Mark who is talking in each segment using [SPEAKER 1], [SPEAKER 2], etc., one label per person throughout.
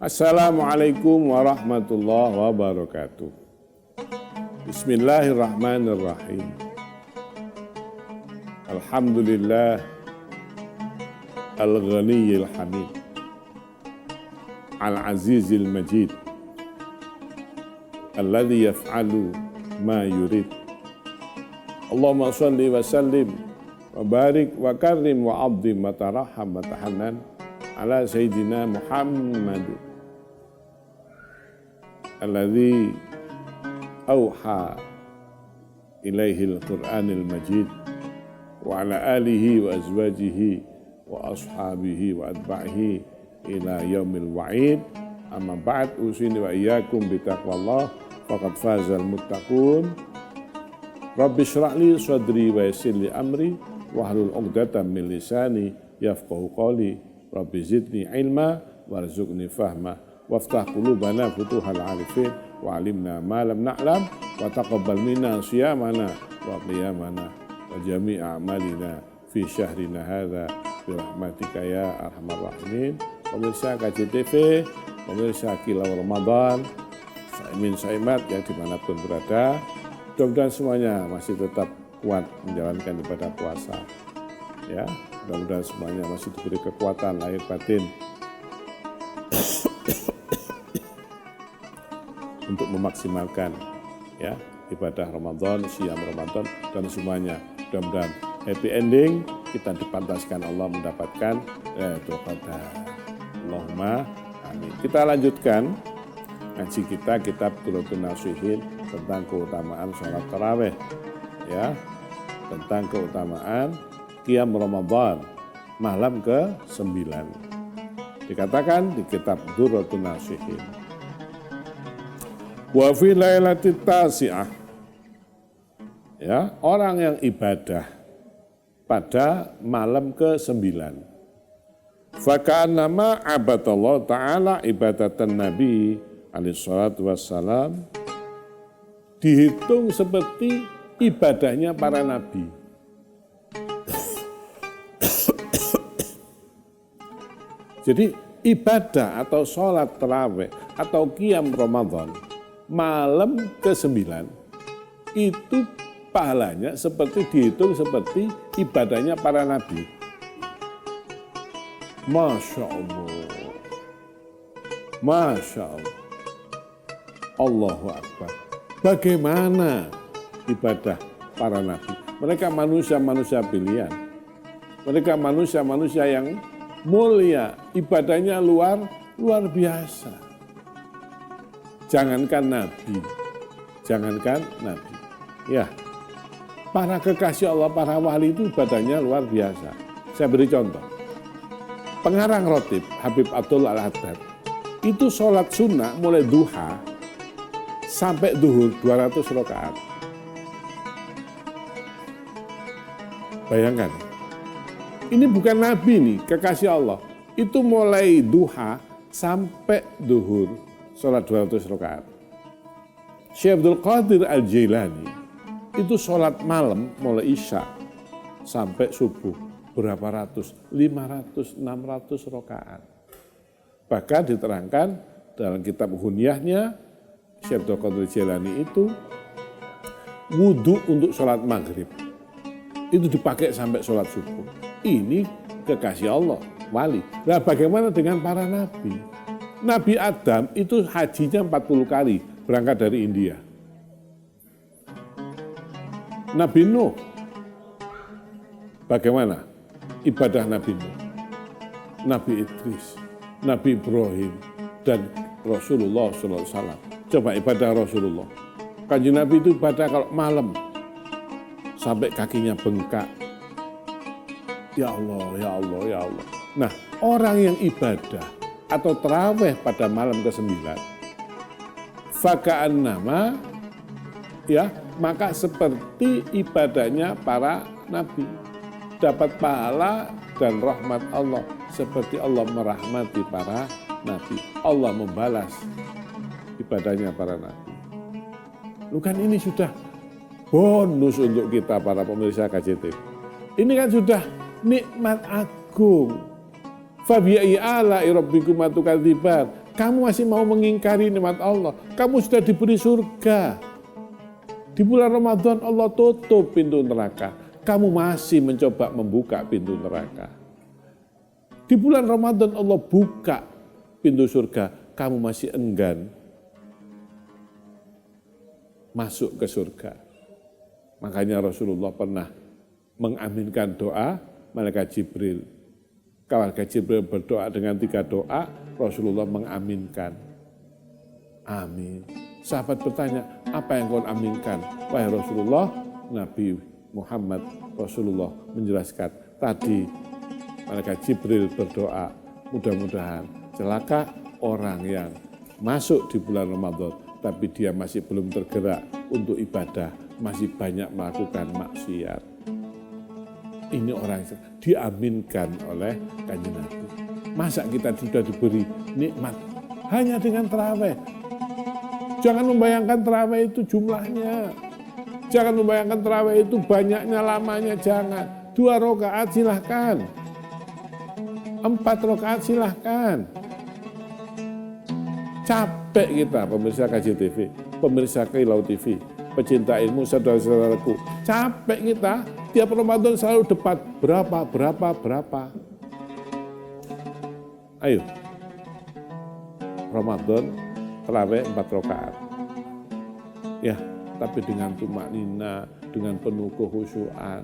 [SPEAKER 1] Assalamualaikum warahmatullahi wabarakatuh. Bismillahirrahmanirrahim. Alhamdulillah al-ghaniyil hamid, al-azizil majid, alladhi yaf'alu ma yurid. Allahumma salli wa sallim wa barik wa karim wa abdim wa taraham wa tahannan ala sayyidina Muhammad alladzi auha ilaihil Qur'anil Majid wa ala alihi wa azwajihi wa ashabihi wa atba'ihi ila yaumil wa'id. Amma ba'd, usini wa iyyakum bitaqwallah faqad fazal muttaqun. Rabbi shrah li sadri wa yassir li amri wahlul 'uqdatam min lisani yafqahu qawli. Rabbi zidni ilma warzuqni fahma waftah qulubana futuhal arifin wa alimna ma lam na'lam wa taqabbal minna siyamana wa qiyamana wa jami'a a'malina fi syahrina hadza bi rahmatika ya arhamar rahimin. Pemirsa KJTV, pemirsa Kilau Ramadan, saimin saimat yang dimanapun berada, mudah-mudahan semuanya masih tetap kuat menjalankan ibadah puasa. Ya, mudah-mudahan semuanya masih diberi kekuatan lahir batin untuk memaksimalkan ya ibadah Ramadan, siam Ramadan dan semuanya. Mudah-mudahan happy ending, kita dipantaskan Allah mendapatkan Lailatul Qadar. Allahumma amin. Kita lanjutkan ngaji kita kitab Turatun Nasihin tentang keutamaan sholat tarawih ya, tentang keutamaan qiyam Ramadan malam ke-9. Dikatakan di kitab Turatun Nasihin, wa fi lailatit tasi'ah, ya, orang yang ibadah pada malam ke-9, faka'annama abadallah ta'ala ibadatan Nabi alaihi salatu wassalam, dihitung seperti ibadahnya para nabi. Jadi ibadah atau sholat tarawih atau qiyam Ramadan malam ke-9 itu pahalanya seperti dihitung seperti ibadahnya para nabi. Masya Allah, Masya Allah, Allahu Akbar. Bagaimana ibadah para nabi? Mereka manusia-manusia pilihan, mereka manusia-manusia yang mulia, ibadahnya luar biasa. Jangankan nabi, ya, para kekasih Allah, para wali itu ibadahnya luar biasa. Saya beri contoh, pengarang Rotib Habib Abdul Al-Haddad itu sholat sunnah mulai duha sampai duhur 200 rakaat. Bayangkan, ini bukan nabi nih, kekasih Allah. Itu mulai duha sampai duhur, sholat 200 rakaat. Syekh Abdul Qadir Al-Jailani itu sholat malam mulai isya sampai subuh. Berapa ratus? 500, 600 rakaat. Bahkan diterangkan dalam kitab Hunyahnya, Syekh Abdul Qadir Al-Jailani itu wudhu untuk sholat maghrib. Itu dipakai sampai sholat subuh. Ini kekasih Allah, wali. Nah, bagaimana dengan para nabi? Nabi Adam itu hajinya 40 kali berangkat dari India. Nabi Nuh, bagaimana ibadah Nabi Nuh? Nabi Idris, Nabi Ibrahim, dan Rasulullah SAW. Coba ibadah Rasulullah. Kanjeng Nabi itu ibadah kalau malam sampai kakinya bengkak. Ya Allah, ya Allah, ya Allah. Nah, orang yang ibadah atau tarawih pada malam ke-9, faka'annama, ya, maka seperti ibadahnya para nabi. Dapat pahala dan rahmat Allah seperti Allah merahmati para nabi. Allah membalas ibadahnya para nabi. Lu kan ini sudah bonus untuk kita para pemirsa KJTV. Ini kan sudah nikmat agung. Fabi'ai ala'i rabbikum atukadziban. Kamu masih mau mengingkari nikmat Allah. Kamu sudah diberi surga. Di bulan Ramadan Allah tutup pintu neraka. Kamu masih mencoba membuka pintu neraka. Di bulan Ramadan Allah buka pintu surga. Kamu masih enggan masuk ke surga. Makanya Rasulullah pernah mengaminkan doa malaikat Jibril. Malaikat Jibril berdoa dengan 3 doa, Rasulullah mengaminkan. Amin. Sahabat bertanya, apa yang kau aminkan? Wahai Rasulullah, Nabi Muhammad Rasulullah menjelaskan, tadi malaikat Jibril berdoa, mudah-mudahan celaka orang yang masuk di bulan Ramadan, tapi dia masih belum tergerak untuk ibadah, masih banyak melakukan maksiat. Ini orang yang diaminkan oleh Kanjeng Nabi. Masa kita sudah diberi nikmat hanya dengan tarawih? Jangan membayangkan tarawih itu jumlahnya. Jangan membayangkan tarawih itu banyaknya, lamanya, jangan. 2 rakaat silahkan. 4 rakaat silahkan. Capek kita pemirsa KJTV, pemirsa Kilau TV, pecinta ilmu saudara-saudaraku. Capek kita, tiap Ramadan selalu debat berapa. Ayo, Ramadan tarawih 4 rakaat. Ya, tapi dengan tumak nina, dengan penuh kekhusyuan.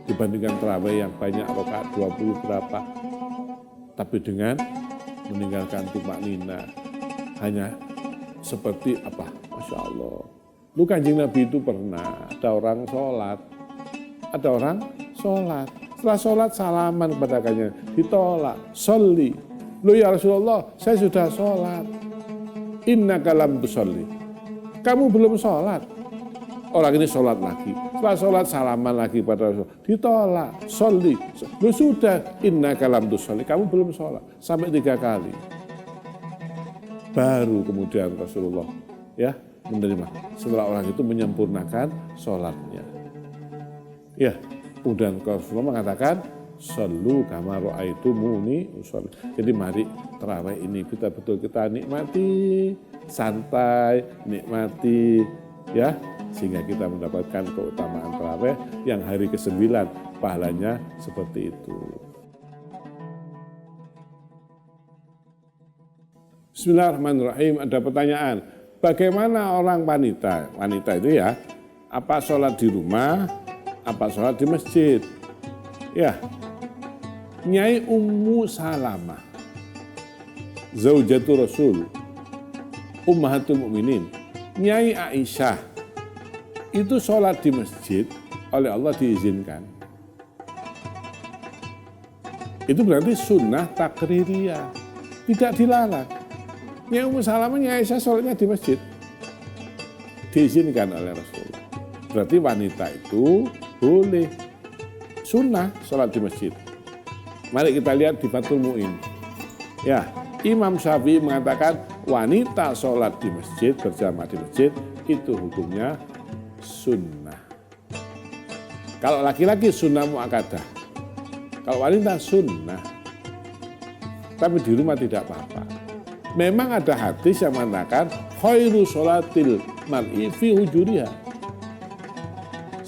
[SPEAKER 1] Dibandingkan tarawih yang banyak rakaat 20 berapa. Tapi dengan meninggalkan tumak nina, hanya seperti apa? Masya Allah. Lu Kanjeng Nabi itu pernah ada orang sholat. Setelah sholat salaman kepada Kanjeng, ditolak. Sholli. Lu ya Rasulullah, saya sudah sholat. Innaka lam tusolli. Kamu belum sholat. Orang ini sholat lagi. Setelah sholat salaman lagi pada Rasulullah. Ditolak. Sholli. Lu sudah. Innaka lam tusolli. Kamu belum sholat. Sampai 3 kali. Baru kemudian Rasulullah ya menerima. Setelah orang itu menyempurnakan sholatnya. Ya, kemudian Rasulullah mengatakan, Shollu kama ra'aitumuni usolli. Jadi mari tarawih ini betul-betul kita nikmati, santai, nikmati, ya, sehingga kita mendapatkan keutamaan tarawih yang hari ke-9 pahalanya seperti itu. Bismillahirrahmanirrahim. Ada pertanyaan, bagaimana orang wanita? Wanita itu ya, apa sholat di rumah, apa sholat di masjid? Ya, Nyai Ummu Salamah, Zaujatul Rasul, Ummahatul Mukminin, Nyai Aisyah, itu sholat di masjid oleh Allah diizinkan. Itu berarti sunnah takririyah, tidak dilarang. Nyai Ummu Salamah, Nyai Aisyah sholatnya di masjid, diizinkan oleh Rasulullah. Berarti wanita itu boleh sunnah sholat di masjid. Mari kita lihat di Fathul Mu'in. Ya, Imam Syafi'i mengatakan wanita sholat di masjid, berjamaah di masjid, itu hukumnya sunnah. Kalau laki-laki sunnah mu'akkadah. Kalau wanita sunnah. Tapi di rumah tidak apa-apa. Memang ada hadis yang mengatakan khairu sholatil mar'i fi hujuriha.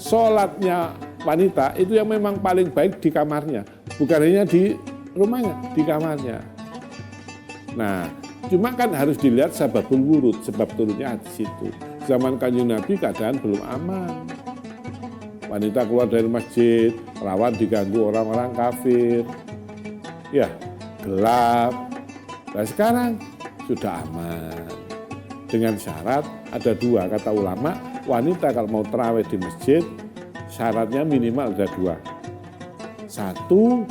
[SPEAKER 1] Sholatnya wanita itu yang memang paling baik di kamarnya. Bukan hanya di rumahnya, di kamarnya. Nah, cuma kan harus dilihat sababul wurud, sebab turunnya hadis itu. Zaman Kanjeng Nabi keadaan belum aman. Wanita keluar dari masjid, rawan diganggu orang-orang kafir. Ya, gelap. Nah sekarang sudah aman. Dengan syarat ada 2, kata ulama, wanita kalau mau tarawih di masjid, syaratnya minimal ada 2. 1,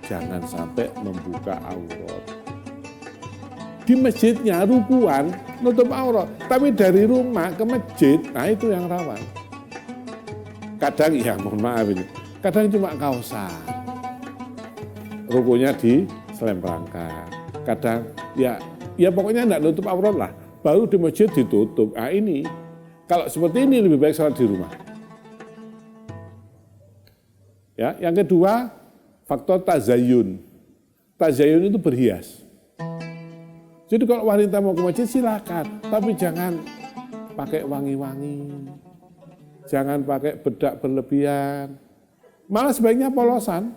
[SPEAKER 1] jangan sampai membuka aurat. Di masjidnya rukuan, nutup aurat. Tapi dari rumah ke masjid, nah itu yang rawan. Kadang, ya mohon maaf ini, kadang cuma kaosan. Rukunya di selempangkan. Kadang, ya pokoknya enggak nutup aurat lah. Baru di masjid ditutup. Nah ini, kalau seperti ini lebih baik sholat di rumah. Ya, yang kedua, faktor tazayyun. tazayun itu berhias. Jadi kalau wanita mau ke masjid silakan, tapi jangan pakai wangi-wangi, jangan pakai bedak berlebihan, malah sebaiknya polosan.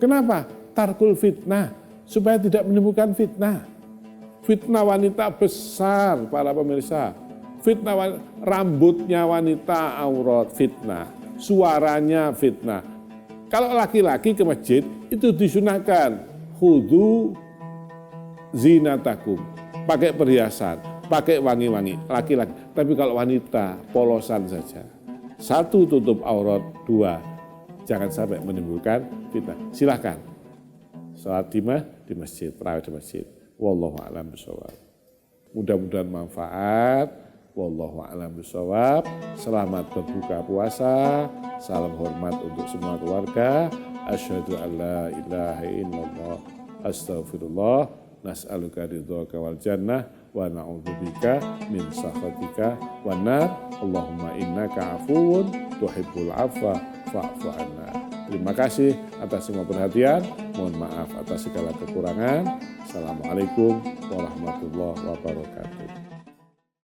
[SPEAKER 1] Kenapa? Tarkul fitnah, supaya tidak menimbulkan fitnah. Fitnah wanita besar, para pemirsa. Fitnah rambutnya wanita aurat, fitnah. Suaranya fitnah. Kalau laki-laki ke masjid itu disunahkan khudhu zinatakum, pakai perhiasan, pakai wangi-wangi, laki-laki. Tapi kalau wanita polosan saja. 1, tutup aurat, 2, jangan sampai menimbulkan fitnah. Silahkan salat di masjid, tarawih di masjid. Wallahu a'lam bishawab. Mudah-mudahan manfaat. Wallahu a'lam bishawab. Selamat berbuka puasa. Salam hormat untuk semua keluarga. Asyhadu an la ilaha illallah. Astaghfirullah. Nas'aluka ridhaka wal jannah wa na'udzubika min sakhatika wan nar. Allahumma innaka afuwun tuhibbul afwa fa'fu anna. Terima kasih atas semua perhatian. Mohon maaf atas segala kekurangan. Assalamualaikum warahmatullahi wabarakatuh.